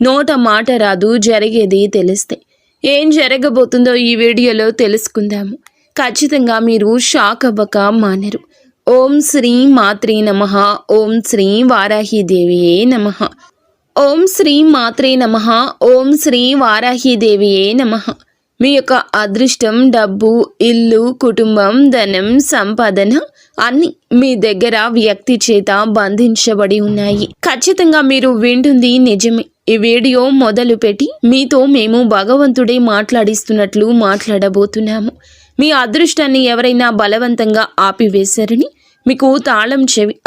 నోట మాట రాదు, జరిగేది తెలిస్తే. ఏం జరగబోతుందో ఈ వీడియోలో తెలుసుకుందాము. ఖచ్చితంగా మీరు షాక్ అవ్వక మానరు. ఓం శ్రీ మాత్రే నమః. ఓం శ్రీ వారాహిదేవియే నమః. ఓం శ్రీ మాత్రే నమః. ఓం శ్రీ వారాహిదేవియే నమః. మీ యొక్క అదృష్టం, డబ్బు, ఇల్లు, కుటుంబం, ధనం, సంపాదన అన్ని మీ దగ్గర వ్యక్తి చేత బంధించబడి ఉన్నాయి. ఖచ్చితంగా మీరు వింటుంది నిజమే. ఈ వీడియో మొదలు పెట్టి మీతో మేము భగవంతుడే మాట్లాడిస్తున్నట్లు మాట్లాడబోతున్నాము. మీ అదృష్టాన్ని ఎవరైనా బలవంతంగా ఆపివేశారని, మీకు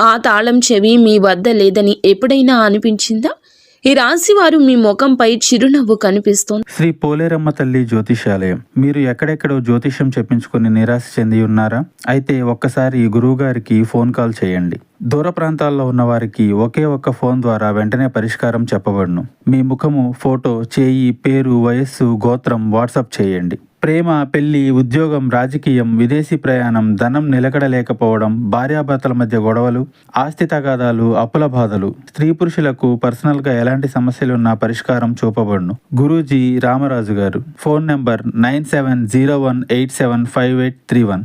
ఆ తాళం చెవి మీ వద్ద లేదని ఎప్పుడైనా అనిపించిందా? ఈ రాశి వారు మీ ముఖంపై చిరునవ్వు కనిపిస్తోంది. శ్రీ పోలేరమ్మ తల్లి జ్యోతిషాలయం. మీరు ఎక్కడెక్కడో జ్యోతిష్యం చెప్పించుకుని నిరాశ చెంది ఉన్నారా? అయితే ఒక్కసారి గురువు గారికి ఫోన్ కాల్ చేయండి. దూర ప్రాంతాల్లో ఉన్న వారికి ఒకే ఒక్క ఫోన్ ద్వారా వెంటనే పరిష్కారం చెప్పబడును. మీ ముఖము, ఫోటో, చేయి, పేరు, వయస్సు, గోత్రం వాట్సాప్ చేయండి. ప్రేమ, పెళ్లి, ఉద్యోగం, రాజకీయం, విదేశీ ప్రయాణం, ధనం నిలకడలేకపోవడం, భార్యాభర్తల మధ్య గొడవలు, ఆస్తి తగాదాలు, అప్పుల బాధలు, స్త్రీ పురుషులకు పర్సనల్గా ఎలాంటి సమస్యలున్నా పరిష్కారం చూపబడును. గురూజీ రామరాజు గారు. Phone number 9701875831.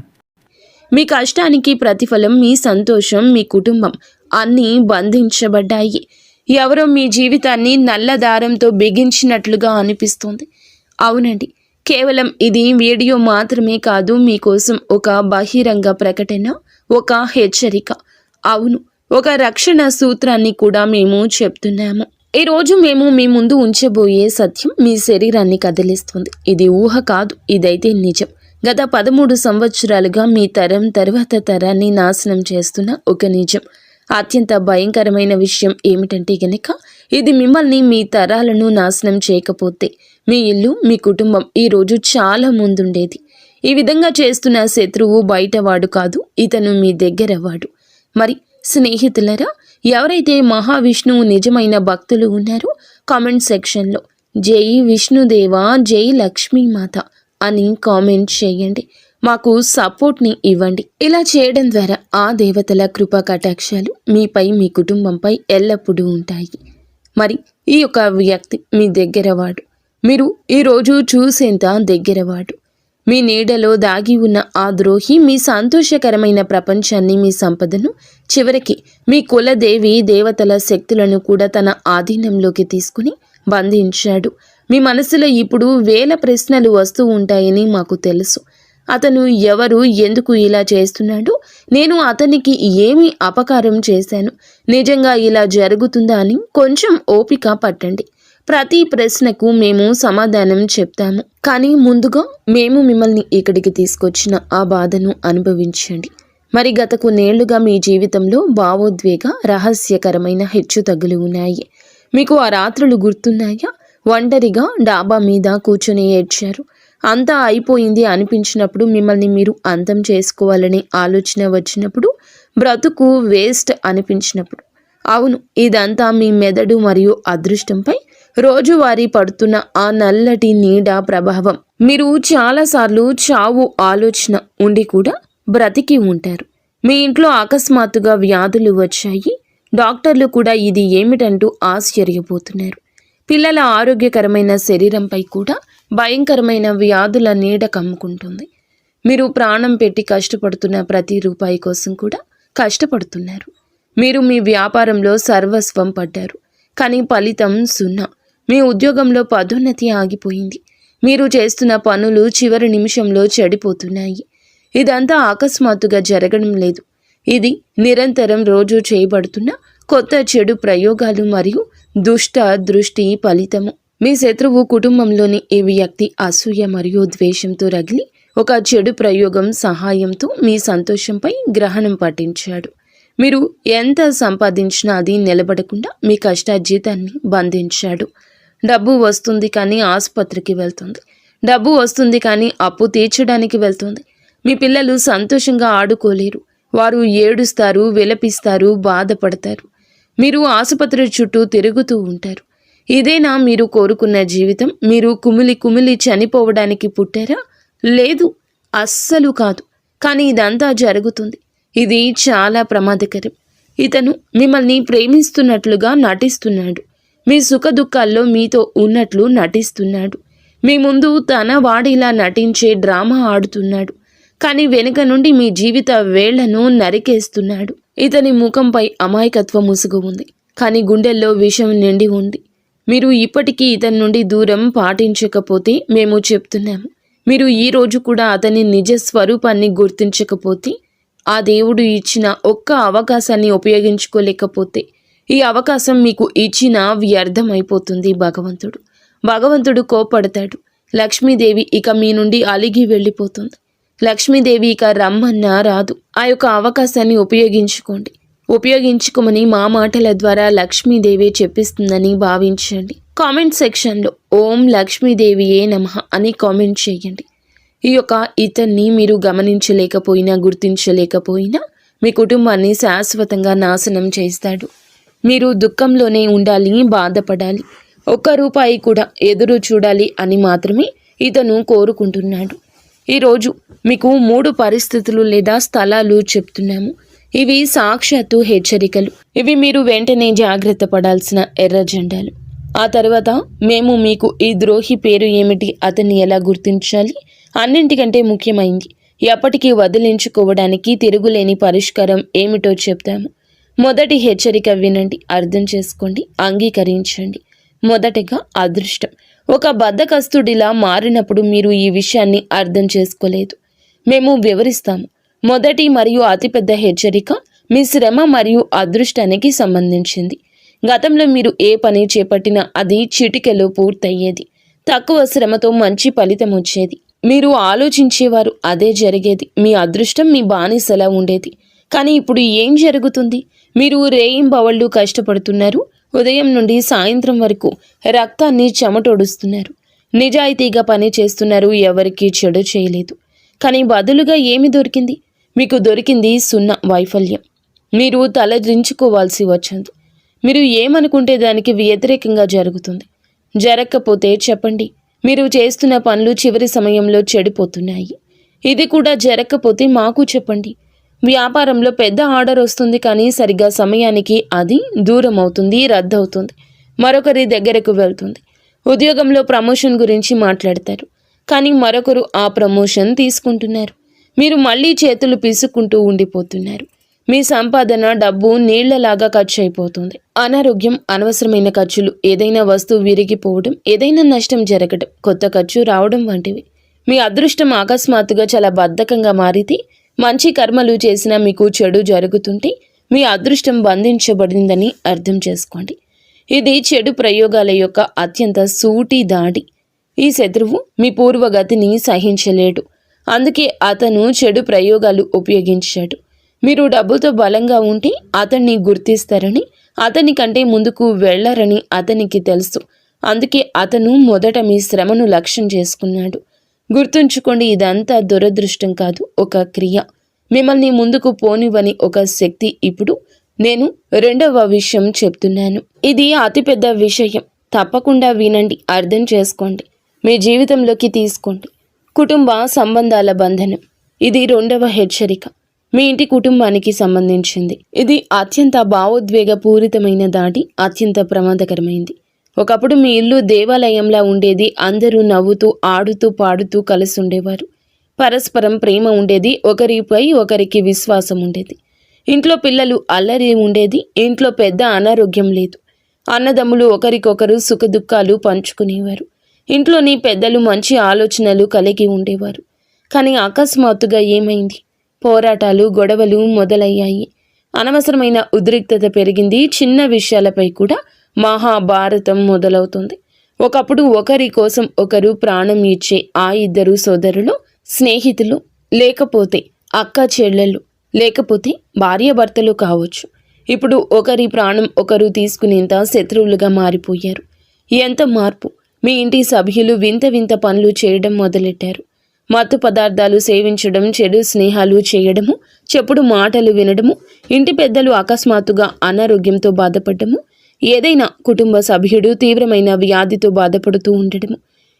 మీ కష్టానికి ప్రతిఫలం మీ సంతోషం, మీ కుటుంబం అన్నీ బంధించబడ్డాయి. ఎవరో మీ జీవితాన్ని నల్ల దారంతో బిగించినట్లుగా అనిపిస్తుంది. అవునండి, కేవలం ఇది వీడియో మాత్రమే కాదు, మీకోసం ఒక బహిరంగ ప్రకటన, ఒక హెచ్చరిక. అవును, ఒక రక్షణ సూత్రాన్ని కూడా మేము చెప్తున్నాము. ఈరోజు మేము మీ ముందు ఉంచబోయే సత్యం మీ శరీరాన్ని కదిలిస్తుంది. ఇది ఊహ కాదు, ఇదైతే నిజం. గత 13 సంవత్సరాలుగా మీ తరం తర్వాత తరాన్ని నాశనం చేస్తున్న ఒక నిజం. అత్యంత భయంకరమైన విషయం ఏమిటంటే గనక, ఇది మిమ్మల్ని, మీ తరాలను నాశనం చేయకపోతే మీ ఇల్లు, మీ కుటుంబం ఈరోజు చాలా ముందుండేది. ఈ విధంగా చేస్తున్న శత్రువు బయటవాడు కాదు, ఇతను మీ దగ్గర వాడు. మరి స్నేహితులరా, ఎవరైతే మహావిష్ణువు నిజమైన భక్తులు ఉన్నారో కామెంట్ సెక్షన్లో జై విష్ణుదేవా, జై లక్ష్మీమాత అని కామెంట్ చేయండి. మాకు సపోర్ట్ని ఇవ్వండి. ఇలా చేయడం ద్వారా ఆ దేవతల కృపా కటాక్షాలు మీపై, మీ కుటుంబంపై ఎల్లప్పుడూ ఉంటాయి. మరి ఈ యొక్క వ్యక్తి మీ దగ్గరవాడు. మీరు ఈరోజు చూసేంత దగ్గరవాడు. మీ నీడలో దాగి ఉన్న ఆ ద్రోహి మీ సంతోషకరమైన ప్రపంచాన్ని, మీ సంపదను, చివరికి మీ కులదేవి దేవతల శక్తులను కూడా తన ఆధీనంలోకి తీసుకుని బంధించాడు. మీ మనసులో ఇప్పుడు 1000 ప్రశ్నలు వస్తూ ఉంటాయని మాకు తెలుసు. అతను ఎవరు, ఎందుకు ఇలా చేస్తున్నాడు, నేను అతనికి ఏమి అపకారం చేశాను, నిజంగా ఇలా జరుగుతుందా అని కొంచెం ఓపిక పట్టండి. ప్రతి ప్రశ్నకు మేము సమాధానం చెప్తాము. కానీ ముందుగా మేము మిమ్మల్ని ఇక్కడికి తీసుకొచ్చిన ఆ బాధను అనుభవించండి. మరి గత కొన్నేళ్లుగా మీ జీవితంలో భావోద్వేగ, రహస్యకరమైన హెచ్చుతగ్గులు ఉన్నాయి. మీకు ఆ రాత్రులు గుర్తున్నాయా? ఒంటరిగా డాబా మీద కూర్చొని ఏడ్చారు. అంతా అయిపోయింది అనిపించినప్పుడు, మిమ్మల్ని మీరు అంతం చేసుకోవాలనే ఆలోచన వచ్చినప్పుడు, బ్రతుకు వేస్ట్ అనిపించినప్పుడు. అవును, ఇదంతా మీ మెదడు మరియు అదృష్టంపై రోజువారీ పడుతున్న ఆ నల్లటి నీడ ప్రభావం. మీరు చాలాసార్లు చావు ఆలోచన ఉండి కూడా బ్రతికి ఉంటారు. మీ ఇంట్లో అకస్మాత్తుగా వ్యాధులు వచ్చాయి. డాక్టర్లు కూడా ఇది ఏమిటంటూ ఆశ్చర్యపోతున్నారు. పిల్లల ఆరోగ్యకరమైన శరీరంపై కూడా భయంకరమైన వ్యాధుల నీడ కమ్ముకుంటుంది. మీరు ప్రాణం పెట్టి కష్టపడుతున్న ప్రతి రూపాయి కోసం కూడా కష్టపడుతున్నారు. మీరు మీ వ్యాపారంలో సర్వస్వం పడ్డారు, కానీ ఫలితం 0. మీ ఉద్యోగంలో పదోన్నతి ఆగిపోయింది. మీరు చేస్తున్న పనులు చివరి నిమిషంలో చెడిపోతున్నాయి. ఇదంతా అకస్మాత్తుగా జరగడం లేదు. ఇది నిరంతరం రోజు చేయబడుతున్న కొత్త చెడు ప్రయోగాలు మరియు దుష్ట దృష్టి ఫలితము. మీ శత్రువు కుటుంబంలోని ఈ వ్యక్తి అసూయ మరియు ద్వేషంతో రగిలి ఒక చెడు ప్రయోగం సహాయంతో మీ సంతోషంపై గ్రహణం పట్టించాడు. మీరు ఎంత సంపాదించినా అది నిలబడకుండా మీ కష్టార్జితాన్ని బంధించాడు. డబ్బు వస్తుంది కానీ ఆసుపత్రికి వెళ్తుంది. డబ్బు వస్తుంది కానీ అప్పు తీర్చడానికి వెళ్తుంది. మీ పిల్లలు సంతోషంగా ఆడుకోలేరు. వారు ఏడుస్తారు, విలపిస్తారు, బాధపడతారు. మీరు ఆసుపత్రి చుట్టూ తిరుగుతూ ఉంటారు. ఇదేనా మీరు కోరుకున్న జీవితం? మీరు కుమిలి కుమిలి చనిపోవడానికి పుట్టారా? లేదు, అస్సలు కాదు. కానీ ఇదంతా జరుగుతుంది. ఇది చాలా ప్రమాదకరం. ఇతను మిమ్మల్ని ప్రేమిస్తున్నట్లుగా నటిస్తున్నాడు. మీ సుఖదుఖాల్లో మీతో ఉన్నట్లు నటిస్తున్నాడు. మీ ముందు తన వాడిలా నటించే డ్రామా ఆడుతున్నాడు. కానీ వెనుక నుండి మీ జీవిత వేళ్లను నరికేస్తున్నాడు. ఇతని ముఖంపై అమాయకత్వ ముసుగు ఉంది, కానీ గుండెల్లో విషం నిండి ఉంది. మీరు ఇప్పటికీ ఇతని నుండి దూరం పాటించకపోతే మేము చెప్తున్నాము. మీరు ఈ రోజు కూడా అతని నిజ స్వరూపాన్ని గుర్తించకపోతే, ఆ దేవుడు ఇచ్చిన ఒక్క అవకాశాన్ని ఉపయోగించుకోలేకపోతే, ఈ అవకాశం మీకు ఇచ్చిన వ్యర్థమైపోతుంది. భగవంతుడు కోపడతాడు. లక్ష్మీదేవి ఇక మీ నుండి అలిగి వెళ్ళిపోతుంది. లక్ష్మీదేవి ఇక రమ్మన్నా రాదు. ఆ యొక్క అవకాశాన్ని ఉపయోగించుకోమని మా మాటల ద్వారా లక్ష్మీదేవి చెప్పిస్తుందని భావించండి. కామెంట్ సెక్షన్లో ఓం లక్ష్మీదేవియే నమః అని కామెంట్ చేయండి. ఈ యొక్క ఇతన్ని మీరు గమనించలేకపోయినా, గుర్తించలేకపోయినా మీ కుటుంబాన్ని శాశ్వతంగా నాశనం చేస్తాడు. మీరు దుఃఖంలోనే ఉండాలి, బాధపడాలి, ఒక్క రూపాయి కూడా ఎదురు చూడాలి అని మాత్రమే ఇతను కోరుకుంటున్నాడు. ఈరోజు మీకు 3 పరిస్థితులు లేదా స్థలాలు చెప్తున్నాము. ఇవి సాక్షాత్తు హెచ్చరికలు. ఇవి మీరు వెంటనే జాగ్రత్త పడాల్సిన ఎర్ర జెండాలు. ఆ తర్వాత మేము మీకు ఈ ద్రోహి పేరు ఏమిటి, అతన్ని ఎలా గుర్తించాలి, అన్నింటికంటే ముఖ్యమైంది ఎప్పటికీ వదిలించుకోవడానికి తిరుగులేని పరిష్కారం ఏమిటో చెప్తాము. మొదటి హెచ్చరిక వినండి, అర్థం చేసుకోండి, అంగీకరించండి. మొదటగా అదృష్టం. ఒక బద్ధకస్తుడిలా మారినప్పుడు మీరు ఈ విషయాన్ని అర్థం చేసుకోలేదు. మేము వివరిస్తాము. మొదటి మరియు అతిపెద్ద హెచ్చరిక మీ శ్రమ మరియు అదృష్టానికి సంబంధించింది. గతంలో మీరు ఏ పని చేపట్టినా అది చిటికెలో పూర్తయ్యేది. తక్కువ శ్రమతో మంచి ఫలితం వచ్చేది. మీరు ఆలోచించేవారు, అదే జరిగేది. మీ అదృష్టం మీ బానిసలా ఉండేది. కానీ ఇప్పుడు ఏం జరుగుతుంది? మీరు రేయింబవళ్ళు కష్టపడుతున్నారు. ఉదయం నుండి సాయంత్రం వరకు రక్తాన్ని చెమటోడుస్తున్నారు. నిజాయితీగా పని చేస్తున్నారు. ఎవరికీ చెడు చేయలేదు. కానీ బదులుగా ఏమి దొరికింది? మీకు దొరికింది 0 వైఫల్యం. మీరు తలదించుకోవాల్సి వచ్చింది. మీరు ఏమనుకుంటే దానికి వ్యతిరేకంగా జరుగుతుంది. జరగకపోతే చెప్పండి. మీరు చేస్తున్న పనులు చివరి సమయంలో చెడిపోతున్నాయి. ఇది కూడా జరగకపోతే మాకు చెప్పండి. వ్యాపారంలో పెద్ద ఆర్డర్ వస్తుంది, కానీ సరిగ్గా సమయానికి అది దూరం అవుతుంది, రద్దవుతుంది, మరొకరి దగ్గరకు వెళ్తుంది. ఉద్యోగంలో ప్రమోషన్ గురించి మాట్లాడతారు, కానీ మరొకరు ఆ ప్రమోషన్ తీసుకుంటున్నారు. మీరు మళ్ళీ చేతులు పీసుకుంటూ ఉండిపోతున్నారు. మీ సంపాదన, డబ్బు నీళ్లలాగా ఖర్చు అయిపోతుంది. అనారోగ్యం, అనవసరమైన ఖర్చులు, ఏదైనా వస్తువు విరిగిపోవడం, ఏదైనా నష్టం జరగడం, కొత్త ఖర్చు రావడం వంటివి. మీ అదృష్టం అకస్మాత్తుగా చాలా బద్ధకంగా మారితే, మంచి కర్మలు చేసినా మీకు చెడు జరుగుతుంటే మీ అదృష్టం బంధించబడిందని అర్థం చేసుకోండి. ఇది చెడు ప్రయోగాల యొక్క అత్యంత సూటి దాడి. ఈ శత్రువు మీ పూర్వగతిని సహించలేడు. అందుకే అతను చెడు ప్రయోగాలు ఉపయోగించాడు. మీరు డబ్బుతో బలంగా ఉంటే అతన్ని గుర్తిస్తారని, అతని కంటే ముందుకు వెళ్లరని అతనికి తెలుసు. అందుకే అతను మొదట మీ శ్రమను లక్ష్యం చేసుకున్నాడు. గుర్తుంచుకోండి, ఇదంతా దురదృష్టం కాదు, ఒక క్రియ. మిమ్మల్ని ముందుకు పోనివ్వని ఒక శక్తి. ఇప్పుడు నేను 2వ విషయం చెప్తున్నాను. ఇది అతిపెద్ద విషయం. తప్పకుండా వినండి, అర్థం చేసుకోండి, మీ జీవితంలోకి తీసుకోండి. కుటుంబ సంబంధాల బంధనం. ఇది 2వ హెచ్చరిక. మీ ఇంటి కుటుంబానికి సంబంధించింది. ఇది అత్యంత భావోద్వేగపూరితమైన దాడి, అత్యంత ప్రమాదకరమైంది. ఒకప్పుడు మీ ఇల్లు దేవాలయంలా ఉండేది. అందరూ నవ్వుతూ, ఆడుతూ, పాడుతూ కలిసి ఉండేవారు. పరస్పరం ప్రేమ ఉండేది. ఒకరిపై ఒకరికి విశ్వాసం ఉండేది. ఇంట్లో పిల్లలు అల్లరి ఉండేది. ఇంట్లో పెద్ద అనారోగ్యం లేదు. అన్నదమ్ములు ఒకరికొకరు సుఖదుఖాలు పంచుకునేవారు. ఇంట్లోని పెద్దలు మంచి ఆలోచనలు కలిగి ఉండేవారు. కానీ అకస్మాత్తుగా ఏమైంది? పోరాటాలు, గొడవలు మొదలయ్యాయి. అనవసరమైన ఉద్రిక్తత పెరిగింది. చిన్న విషయాలపై కూడా మహాభారతం మొదలవుతుంది. ఒకప్పుడు ఒకరి కోసం ఒకరు ప్రాణం ఇచ్చే ఆ 2 సోదరులు, స్నేహితులు, లేకపోతే అక్క చెల్లెళ్ళు, లేకపోతే భార్యాభర్తలు కావచ్చు. ఇప్పుడు ఒకరి ప్రాణం ఒకరు తీసుకునేంత శత్రువులుగా మారిపోయారు. ఎంత మార్పు! మీ ఇంటి సభ్యులు వింత వింత పనులు చేయడం మొదలెట్టారు. మత్తు పదార్థాలు సేవించడం, చెడు స్నేహాలు చేయడము, చెప్పుడు మాటలు వినడము, ఇంటి పెద్దలు అకస్మాత్తుగా అనారోగ్యంతో బాధపడము, ఏదైనా కుటుంబ సభ్యుడు తీవ్రమైన వ్యాధితో బాధపడుతూ ఉండడము,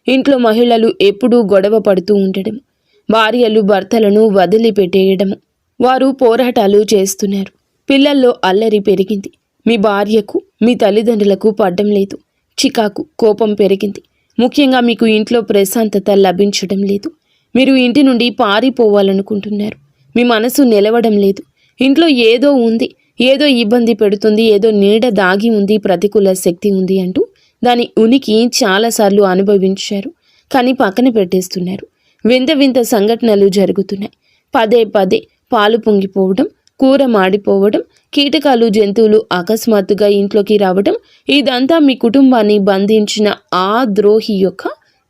ఇంట్లో మహిళలు ఎప్పుడూ గొడవ పడుతూ ఉండడము, భార్యలు భర్తలను వదిలిపెట్టేయడము, వారు పోరాటాలు చేస్తున్నారు. పిల్లల్లో అల్లరి పెరిగింది. మీ భార్యకు మీ తల్లిదండ్రులకు పడ్డం లేదు. చికాకు, కోపం పెరిగింది. ముఖ్యంగా మీకు ఇంట్లో ప్రశాంతత లభించడం లేదు. మీరు ఇంటి నుండి పారిపోవాలనుకుంటున్నారు. మీ మనసు నిలవడం లేదు. ఇంట్లో ఏదో ఉంది, ఏదో ఇబ్బంది పెడుతుంది, ఏదో నీడ దాగి ఉంది, ప్రతికూల శక్తి ఉంది అంటూ దాని ఉనికి చాలాసార్లు అనుభవించారు. కానీ పక్కన పెట్టేస్తున్నారు. వింత వింత సంఘటనలు జరుగుతున్నాయి. పదే పదే పాలు పొంగిపోవడం, కూర మాడిపోవడం, కీటకాలు, జంతువులు అకస్మాత్తుగా ఇంట్లోకి రావడం, ఇదంతా మీ కుటుంబాన్ని బంధించిన ఆ ద్రోహి యొక్క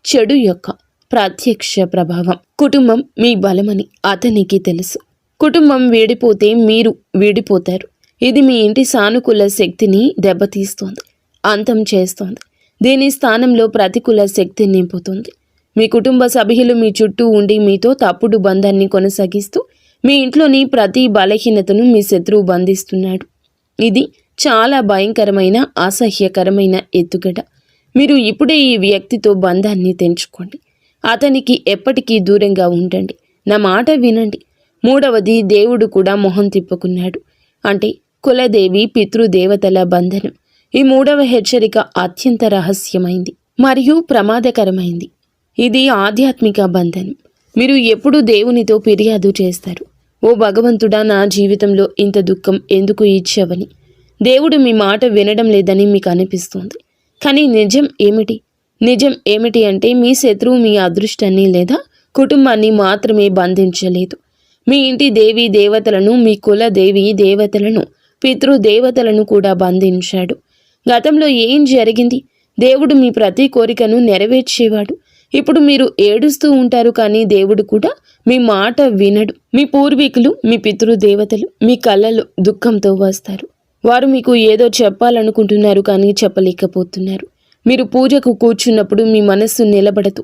చెడు యొక్క ప్రత్యక్ష ప్రభావం. కుటుంబం మీ బలమని అతనికి తెలుసు. కుటుంబం వీడిపోతే మీరు వీడిపోతారు. ఇది మీ ఇంటి సానుకూల శక్తిని దెబ్బతీస్తోంది, అంతం చేస్తోంది. దీని స్థానంలో ప్రతికూల శక్తి నింపుతుంది. మీ కుటుంబ సభ్యులు మీ చుట్టూ ఉండి మీతో తప్పుడు బంధాన్ని కొనసాగిస్తూ మీ ఇంట్లోని ప్రతి బలహీనతను మీ శత్రువు బంధిస్తున్నాడు. ఇది చాలా భయంకరమైన, అసహ్యకరమైన ఎత్తుగడ. మీరు ఇప్పుడే ఈ వ్యక్తితో బంధాన్ని తెంచుకోండి. అతనికి ఎప్పటికీ దూరంగా ఉండండి. నా మాట వినండి. మూడవది, దేవుడు కూడా మొహం తిప్పుకున్నాడు. అంటే కులదేవి, పితృదేవతల బంధనం. ఈ మూడవ హెచ్చరిక అత్యంత రహస్యమైంది మరియు ప్రమాదకరమైంది. ఇది ఆధ్యాత్మిక బంధనం. మీరు ఎప్పుడు దేవునితో ఫిర్యాదు చేస్తారు, ఓ భగవంతుడా, నా జీవితంలో ఇంత దుఃఖం ఎందుకు ఇచ్చావని. దేవుడు మీ మాట వినడం లేదని మీకు అనిపిస్తుంది. కానీ నిజం ఏమిటి? నిజం ఏమిటి అంటే మీ శత్రువు మీ అదృష్టాన్ని లేదా కుటుంబాన్ని మాత్రమే బంధించలేదు. మీ ఇంటి దేవీ దేవతలను, మీ కుల దేవీ దేవతలను, పితృదేవతలను కూడా బంధించాడు. గతంలో ఏం జరిగింది? దేవుడు మీ ప్రతి కోరికను నెరవేర్చేవాడు. ఇప్పుడు మీరు ఏడుస్తూ ఉంటారు, కానీ దేవుడు కూడా మీ మాట వినడు. మీ పూర్వీకులు, మీ పితృదేవతలు మీ కళ్ళలో దుఃఖంతో వస్తారు. వారు మీకు ఏదో చెప్పాలనుకుంటున్నారు, కానీ చెప్పలేకపోతున్నారు. మీరు పూజకు కూర్చున్నప్పుడు మీ మనస్సు నిలబడదు.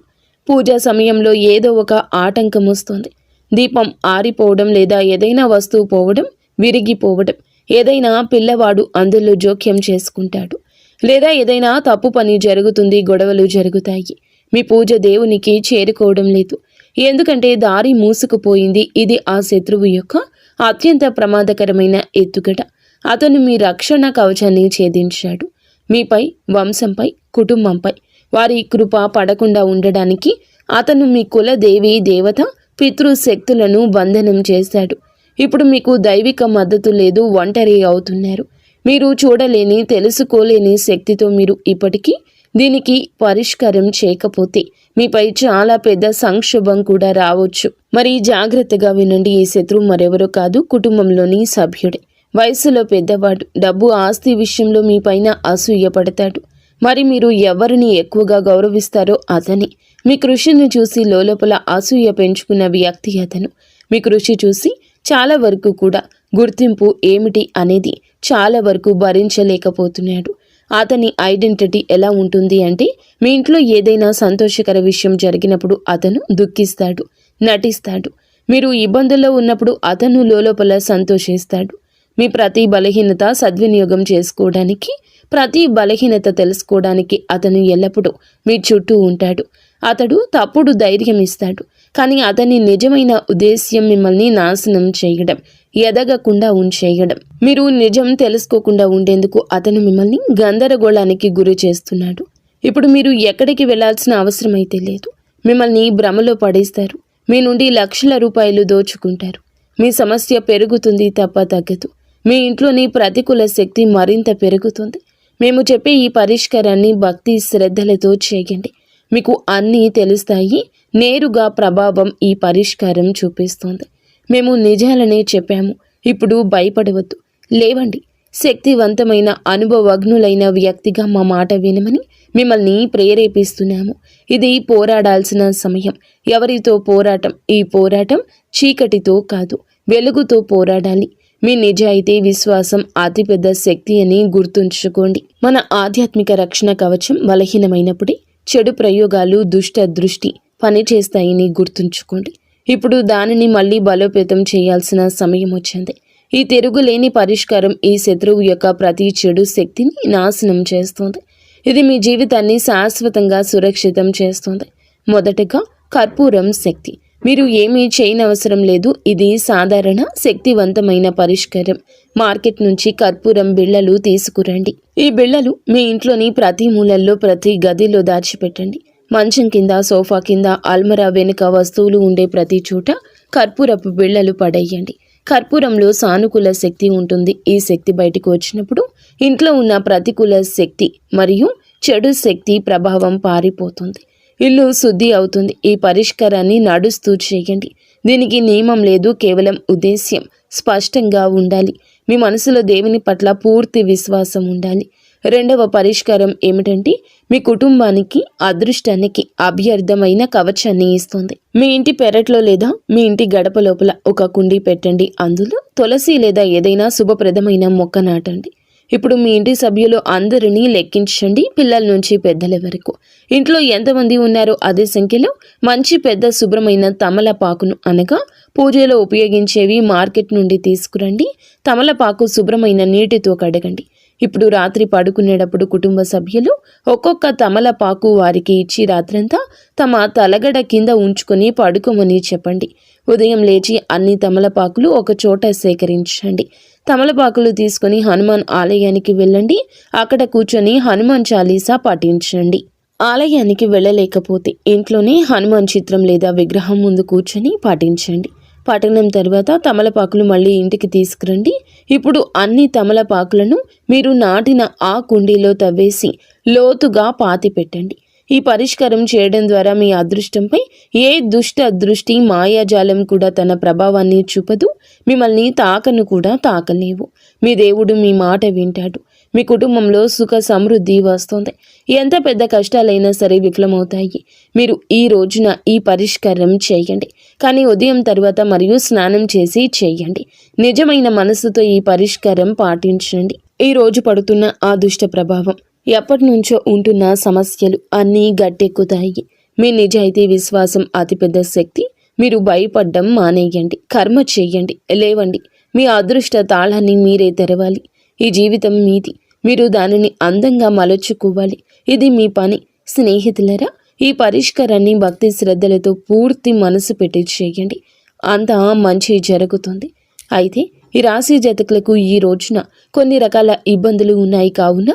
పూజా సమయంలో ఏదో ఒక ఆటంకం వస్తుంది. దీపం ఆరిపోవడం, లేదా ఏదైనా వస్తువు పోవడం, విరిగిపోవడం, ఏదైనా పిల్లవాడు అందులో జోక్యం చేసుకుంటాడు, లేదా ఏదైనా తప్పు పని జరుగుతుంది, గొడవలు జరుగుతాయి. మీ పూజ దేవునికి చేరుకోవడం లేదు, ఎందుకంటే దారి మూసుకుపోయింది. ఇది ఆ శత్రువు యొక్క అత్యంత ప్రమాదకరమైన ఎత్తుగడ. అతను మీ రక్షణ కవచాన్ని ఛేదించాడు. మీపై, వంశంపై, కుటుంబంపై వారి కృప పడకుండా ఉండడానికి అతను మీ కుల దేవి దేవత, పితృశక్తులను బంధనం చేశాడు. ఇప్పుడు మీకు దైవిక మద్దతు లేదు, ఒంటరి అవుతున్నారు. మీరు చూడలేని, తెలుసుకోలేని శక్తితో మీరు ఇప్పటికీ దీనికి పరిష్కారం చేయకపోతే మీపై చాలా పెద్ద సంక్షోభం కూడా రావచ్చు. మరి జాగ్రత్తగా వినండి. ఈ శత్రువు మరెవరో కాదు, కుటుంబంలోని సభ్యుడే. వయసులో పెద్దవాడు. డబ్బు, ఆస్తి విషయంలో మీ పైన అసూయ పడతాడు. మరి మీరు ఎవరిని ఎక్కువగా గౌరవిస్తారో అతని. మీ కృషిని చూసి లోపల అసూయ పెంచుకున్న వ్యక్తి అతను. మీ కృషి చూసి చాలా వరకు కూడా గుర్తింపు ఏమిటి అనేది చాలా వరకు భరించలేకపోతున్నాడు. అతని ఐడెంటిటీ ఎలా ఉంటుంది అంటే, మీ ఇంట్లో ఏదైనా సంతోషకర విషయం జరిగినప్పుడు అతను దుఃఖిస్తాడు, నటిస్తాడు. మీరు ఇబ్బందుల్లో ఉన్నప్పుడు అతను లోపల సంతోషిస్తాడు. మీ ప్రతి బలహీనత సద్వినియోగం చేసుకోవడానికి, ప్రతి బలహీనత తెలుసుకోవడానికి అతను ఎల్లప్పుడూ మీ చుట్టూ ఉంటాడు. అతడు తప్పుడు ధైర్యం ఇస్తాడు, కానీ అతని నిజమైన ఉద్దేశ్యం మిమ్మల్ని నాశనం చేయడం, ఎదగకుండా ఉంచేయడం. మీరు నిజం తెలుసుకోకుండా ఉండేందుకు అతను మిమ్మల్ని గందరగోళానికి గురి చేస్తున్నాడు. ఇప్పుడు మీరు ఎక్కడికి వెళ్లాల్సిన అవసరం అయితే లేదు. మిమ్మల్ని భ్రమలో పడేస్తారు. మీ నుండి లక్షల రూపాయలు దోచుకుంటారు. మీ సమస్య పెరుగుతుంది తప్ప తగ్గదు. మీ ఇంట్లోని ప్రతికూల శక్తి మరింత పెరుగుతుంది. మేము చెప్పే ఈ పరిష్కారాన్ని భక్తి శ్రద్ధలతో చేయండి. మీకు అన్నీ తెలుస్తాయి. నేరుగా ప్రభావం ఈ పరిష్కారం చూపిస్తుంది. మేము నిజాలనే చెప్పాము. ఇప్పుడు భయపడవద్దు. లేవండి. శక్తివంతమైన, అనుభవజ్ఞులైన వ్యక్తిగా మా మాట వినమని మిమ్మల్ని ప్రేరేపిస్తున్నాము. ఇది పోరాడాల్సిన సమయం. ఎవరితో పోరాటం? ఈ పోరాటం చీకటితో కాదు, వెలుగుతో పోరాడాలి. మీ నిజాయితీ, విశ్వాసం అతిపెద్ద శక్తి అని గుర్తుంచుకోండి. మన ఆధ్యాత్మిక రక్షణ కవచం బలహీనమైనప్పుడే చెడు ప్రయోగాలు, దుష్ట దృష్టి పనిచేస్తాయని గుర్తుంచుకోండి. ఇప్పుడు దానిని మళ్ళీ బలోపేతం చేయాల్సిన సమయం వచ్చింది. ఈ తిరుగులేని పరిష్కారం ఈ శత్రువు యొక్క ప్రతి చెడు శక్తిని నాశనం చేస్తుంది. ఇది మీ జీవితాన్ని శాశ్వతంగా సురక్షితం చేస్తుంది. మొదటగా కర్పూరం శక్తి. మీరు ఏమీ చేయనవసరం లేదు. ఇది సాధారణ శక్తివంతమైన పరిష్కారం. మార్కెట్ నుంచి కర్పూరం బిళ్ళలు తీసుకురండి. ఈ బిళ్ళలు మీ ఇంట్లోని ప్రతి మూలల్లో ప్రతి గదిలో దాచిపెట్టండి. మంచం కింద, సోఫా కింద, అల్మరా వెనుక వస్తువులు ఉండే ప్రతి చోట కర్పూరపు బిళ్ళలు పడేయండి. కర్పూరంలో సానుకూల శక్తి ఉంటుంది. ఈ శక్తి బయటకు వచ్చినప్పుడు ఇంట్లో ఉన్న ప్రతికూల శక్తి మరియు చెడు శక్తి ప్రభావం పారిపోతుంది. ఇల్లు శుద్ధి అవుతుంది. ఈ పరిష్కారాన్ని నడుస్తూ చేయండి. దీనికి నియమం లేదు, కేవలం ఉద్దేశ్యం స్పష్టంగా ఉండాలి. మీ మనసులో దేవుని పట్ల పూర్తి విశ్వాసం ఉండాలి. రెండవ పరిష్కారం ఏమిటంటే, మీ కుటుంబానికి అదృష్టానికి అభ్యర్థమైన కవచాన్ని ఇస్తుంది. మీ ఇంటి పెరట్లో లేదా మీ ఇంటి గడప లోపల ఒక కుండీ పెట్టండి. అందులో తులసి లేదా ఏదైనా శుభప్రదమైన మొక్క నాటండి. ఇప్పుడు మీ ఇంటి సభ్యులు అందరినీ లెక్కించండి, పిల్లల నుంచి పెద్దల వరకు. ఇంట్లో ఎంతమంది ఉన్నారో అదే సంఖ్యలో మంచి పెద్ద శుభ్రమైన తమలపాకును, అనగా పూజలో ఉపయోగించేవి, మార్కెట్ నుండి తీసుకురండి. తమలపాకు శుభ్రమైన నీటితో కడగండి. ఇప్పుడు రాత్రి పడుకునేటప్పుడు కుటుంబ సభ్యులు ఒక్కొక్క తమలపాకు వారికి ఇచ్చి రాత్రంతా తమ తలగడ కింద ఉంచుకొని పడుకోమని చెప్పండి. ఉదయం లేచి అన్ని తమలపాకులు ఒక చోట సేకరించండి. తమలపాకులు తీసుకొని హనుమాన్ ఆలయానికి వెళ్ళండి. అక్కడ కూర్చొని హనుమాన్ చాలీసా పఠించండి. ఆలయానికి వెళ్ళలేకపోతే ఇంట్లోనే హనుమాన్ చిత్రం లేదా విగ్రహం ముందు కూర్చొని పఠించండి. పఠనం తర్వాత తమలపాకులు మళ్ళీ ఇంటికి తీసుకురండి. ఇప్పుడు అన్ని తమలపాకులను మీరు నాటిన ఆ కుండీలో తవ్వేసి లోతుగా పాతి పెట్టండి. ఈ పరిష్కారం చేయడం ద్వారా మీ అదృష్టంపై ఏ దుష్ట దృష్టి, మాయాజాలం కూడా తన ప్రభావాన్ని చూపదు. మిమ్మల్ని తాకను కూడా తాకలేవు. మీ దేవుడు మీ మాట వింటాడు. మీ కుటుంబంలో సుఖ సమృద్ధి వస్తుంది. ఎంత పెద్ద కష్టాలైనా సరే విఫలమవుతాయి. మీరు ఈ రోజున ఈ పరిష్కారం చేయండి, కానీ ఉదయం తర్వాత మరియు స్నానం చేసి చేయండి. నిజమైన మనసుతో ఈ పరిష్కారం పాటించండి. ఈ రోజు పడుతున్న ఆ దుష్ట ప్రభావం, ఎప్పటి నుంచో ఉంటున్న సమస్యలు అన్నీ గట్టెక్కుతాయి. మీ నిజాయితీ, విశ్వాసం అతిపెద్ద శక్తి. మీరు భయపడ్డం మానేయండి. కర్మ చేయండి, లేవండి. మీ అదృష్ట తాళాన్ని మీరే తెరవాలి. ఈ జీవితం మీది. మీరు దానిని అందంగా మలుచుకోవాలి. ఇది మీ పని. స్నేహితులరా, ఈ పరిష్కారాన్ని భక్తి శ్రద్ధలతో పూర్తి మనసు పెట్టి చేయండి. అంతా మంచి జరుగుతుంది. అయితే ఈ రాశి జాతకులకు ఈ రోజున కొన్ని రకాల ఇబ్బందులు ఉన్నాయి. కావున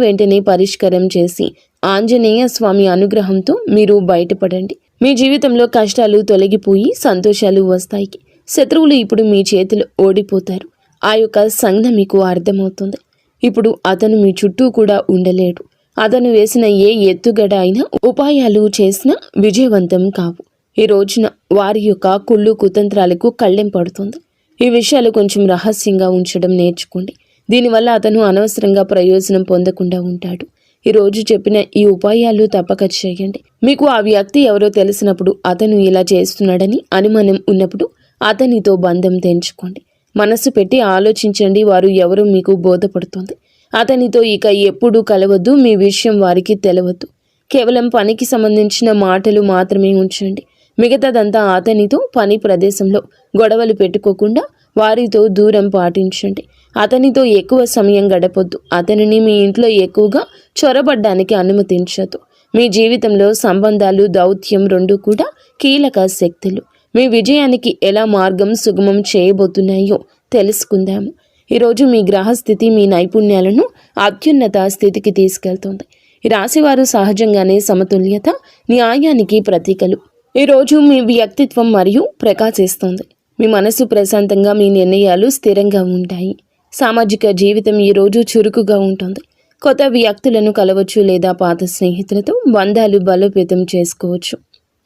వెంటనే పరిష్కారం చేసి ఆంజనేయ స్వామి అనుగ్రహంతో మీరు బయటపడండి. మీ జీవితంలో కష్టాలు తొలగిపోయి సంతోషాలు వస్తాయి. శత్రువులు ఇప్పుడు మీ చేతులు ఓడిపోతారు. ఆ యొక్క సంజ్ఞ మీకు అర్థమవుతుంది. ఇప్పుడు అతను మీ చుట్టూ కూడా ఉండలేడు. అతను వేసిన ఏ ఎత్తుగడ అయినా, ఉపాయాలు చేసినా విజయవంతం కావు. ఈ రోజున వారి యొక్క కుళ్ళు కుతంత్రాలకు కళ్ళెం పడుతుంది. ఈ విషయాలు కొంచెం రహస్యంగా ఉంచడం నేర్చుకోండి. దీనివల్ల అతను అనవసరంగా ప్రయోజనం పొందకుండా ఉంటాడు. ఈ రోజు చెప్పిన ఈ ఉపాయాలు తప్పక చేయండి. మీకు ఆ వ్యక్తి ఎవరో తెలిసినప్పుడు, అతను ఇలా చేస్తున్నాడని అనుమానం ఉన్నప్పుడు అతనితో బంధం తెంచుకోండి. మనసు పెట్టి ఆలోచించండి. వారు ఎవరో మీకు బోధపడుతుంది. అతనితో ఇక ఎప్పుడూ కలవద్దు. మీ విషయం వారికి తెలవద్దు. కేవలం పనికి సంబంధించిన మాటలు మాత్రమే ఉంచండి. మిగతాదంతా అతనితో పని ప్రదేశంలో గొడవలు పెట్టుకోకుండా వారితో దూరం పాటించండి. అతనితో ఎక్కువ సమయం గడపొద్దు. అతనిని మీ ఇంట్లో ఎక్కువగా చొరబడ్డానికి అనుమతించదు. మీ జీవితంలో సంబంధాలు, దౌత్యం రెండూ కూడా కీలక శక్తులు. మీ విజయానికి ఎలా మార్గం సుగమం చేయబోతున్నాయో తెలుసుకుందాము. ఈరోజు మీ గ్రహస్థితి మీ నైపుణ్యాలను అత్యున్నత స్థితికి తీసుకెళ్తుంది. ఈ రాశివారు సహజంగానే సమతుల్యత, న్యాయానికి ప్రతీకలు. ఈరోజు మీ వ్యక్తిత్వం మరియు ప్రకాశిస్తుంది. మీ మనసు ప్రశాంతంగా, మీ నిర్ణయాలు స్థిరంగా ఉంటాయి. సామాజిక జీవితం ఈరోజు చురుకుగా ఉంటుంది. కొత్త వ్యక్తులను కలవచ్చు లేదా పాత స్నేహితులతో బంధాలు బలోపేతం చేసుకోవచ్చు.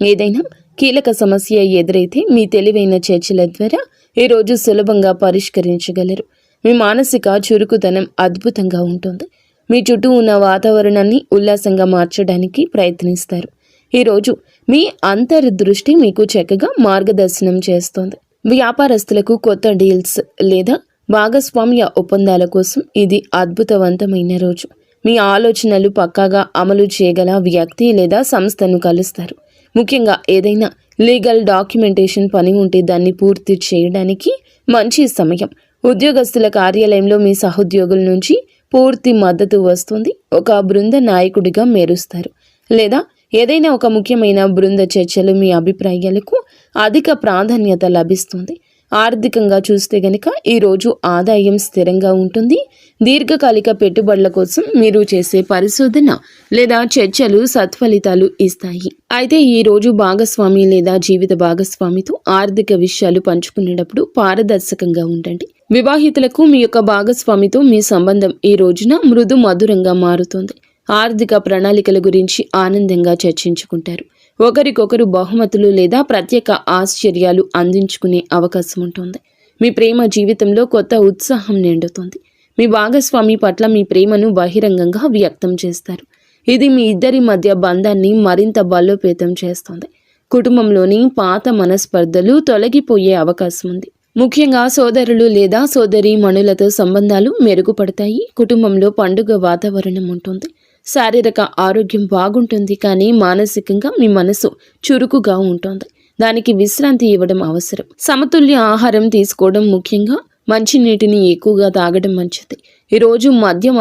ఏదైనా కీలక సమస్య ఎదురైతే మీ తెలివైన చర్చల ద్వారా ఈరోజు సులభంగా పరిష్కరించగలరు. మీ మానసిక చురుకుతనం అద్భుతంగా ఉంటుంది. మీ చుట్టూ ఉన్న వాతావరణాన్ని ఉల్లాసంగా మార్చడానికి ప్రయత్నిస్తారు. ఈరోజు మీ అంతర్దృష్టి మీకు చక్కగా మార్గదర్శనం చేస్తుంది. వ్యాపారస్తులకు కొత్త డీల్స్ లేదా భాగస్వామ్య ఒప్పందాల కోసం ఇది అద్భుతవంతమైన రోజు. మీ ఆలోచనలు పక్కాగా అమలు చేయగల వ్యక్తి లేదా సంస్థను కలుస్తారు. ముఖ్యంగా ఏదైనా లీగల్ డాక్యుమెంటేషన్ పని ఉంటే దాన్ని పూర్తి చేయడానికి మంచి సమయం. ఉద్యోగస్తుల కార్యాలయంలో మీ సహోద్యోగుల నుంచి పూర్తి మద్దతు వస్తుంది. ఒక బృంద నాయకుడిగా మెరుస్తారు లేదా ఏదైనా ఒక ముఖ్యమైన బృంద చర్చలు మీ అభిప్రాయాలకు అధిక ప్రాధాన్యత లభిస్తుంది. ఆర్థికంగా చూస్తే గనుక ఈరోజు ఆదాయం స్థిరంగా ఉంటుంది. దీర్ఘకాలిక పెట్టుబడుల కోసం మీరు చేసే పరిశోధన లేదా చర్చలు సత్ఫలితాలు ఇస్తాయి. అయితే ఈరోజు భాగస్వామి లేదా జీవిత భాగస్వామితో ఆర్థిక విషయాలు పంచుకునేటప్పుడు పారదర్శకంగా ఉండండి. వివాహితులకు మీ యొక్క భాగస్వామితో మీ సంబంధం ఈ రోజున మృదు మధురంగా మారుతుంది. ఆర్థిక ప్రణాళికల గురించి ఆనందంగా చర్చించుకుంటారు. ఒకరికొకరు బహుమతులు లేదా ప్రత్యేక ఆశ్చర్యాలు అందించుకునే అవకాశం ఉంటుంది. మీ ప్రేమ జీవితంలో కొత్త ఉత్సాహం నిండుతుంది. మీ భాగస్వామి పట్ల మీ ప్రేమను బహిరంగంగా వ్యక్తం చేస్తారు. ఇది మీ ఇద్దరి మధ్య బంధాన్ని మరింత బలోపేతం చేస్తుంది. కుటుంబంలోని పాత మనస్పర్ధలు తొలగిపోయే అవకాశం ఉంది. ముఖ్యంగా సోదరులు లేదా సోదరీమణులతో సంబంధాలు మెరుగుపడతాయి. కుటుంబంలో పండుగ వాతావరణం ఉంటుంది. శారీరక ఆరోగ్యం బాగుంటుంది, కానీ మానసికంగా మీ మనసు చురుకుగా ఉంటుంది. దానికి విశ్రాంతి ఇవ్వడం అవసరం. సమతుల్య ఆహారం తీసుకోవడం, ముఖ్యంగా మంచినీటిని ఎక్కువగా తాగడం మంచిది. ఈరోజు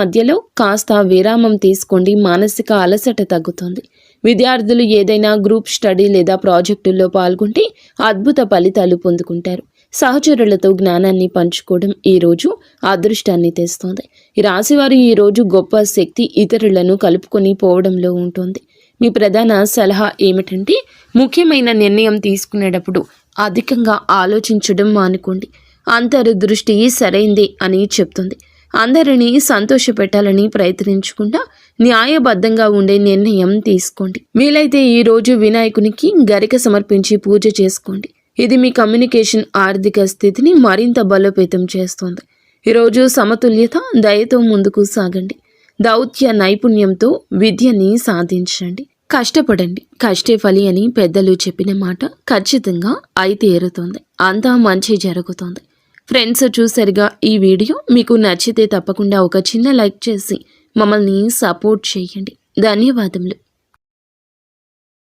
మధ్యలో కాస్త విరామం తీసుకోండి. మానసిక అలసట తగ్గుతుంది. విద్యార్థులు ఏదైనా గ్రూప్ స్టడీ లేదా ప్రాజెక్టుల్లో పాల్గొంటే అద్భుత ఫలితాలు పొందుకుంటారు. సహచరులతో జ్ఞానాన్ని పంచుకోవడం ఈరోజు అదృష్టాన్ని తెస్తుంది. ఈ రాశివారు ఈరోజు గొప్ప శక్తి ఇతరులను కలుపుకొని పోవడంలో ఉంటుంది. మీ ప్రధాన సలహా ఏమిటంటే ముఖ్యమైన నిర్ణయం తీసుకునేటప్పుడు అధికంగా ఆలోచించడం మానుకోండి. అంతర్దృష్టి సరైందే అని చెప్తుంది. అందరినీ సంతోషపెట్టాలని ప్రయత్నించకుండా న్యాయబద్ధంగా ఉండే నిర్ణయం తీసుకోండి. వీలైతే ఈరోజు వినాయకునికి గరిక సమర్పించి పూజ చేసుకోండి. ఇది మీ కమ్యూనికేషన్ ఆర్థిక స్థితిని మరింత బలోపేతం చేస్తుంది. ఈరోజు సమతుల్యత, దయతో ముందుకు సాగండి. దౌత్య నైపుణ్యంతో విద్యని సాధించండి. కష్టపడండి, కష్టే ఫలి అని పెద్దలు చెప్పిన మాట ఖచ్చితంగా అయి తీరుతుంది. అంతా మంచి జరుగుతుంది. ఫ్రెండ్స్, చూసారుగా ఈ వీడియో. మీకు నచ్చితే తప్పకుండా ఒక చిన్న లైక్ చేసి మమ్మల్ని సపోర్ట్ చేయండి. ధన్యవాదములు.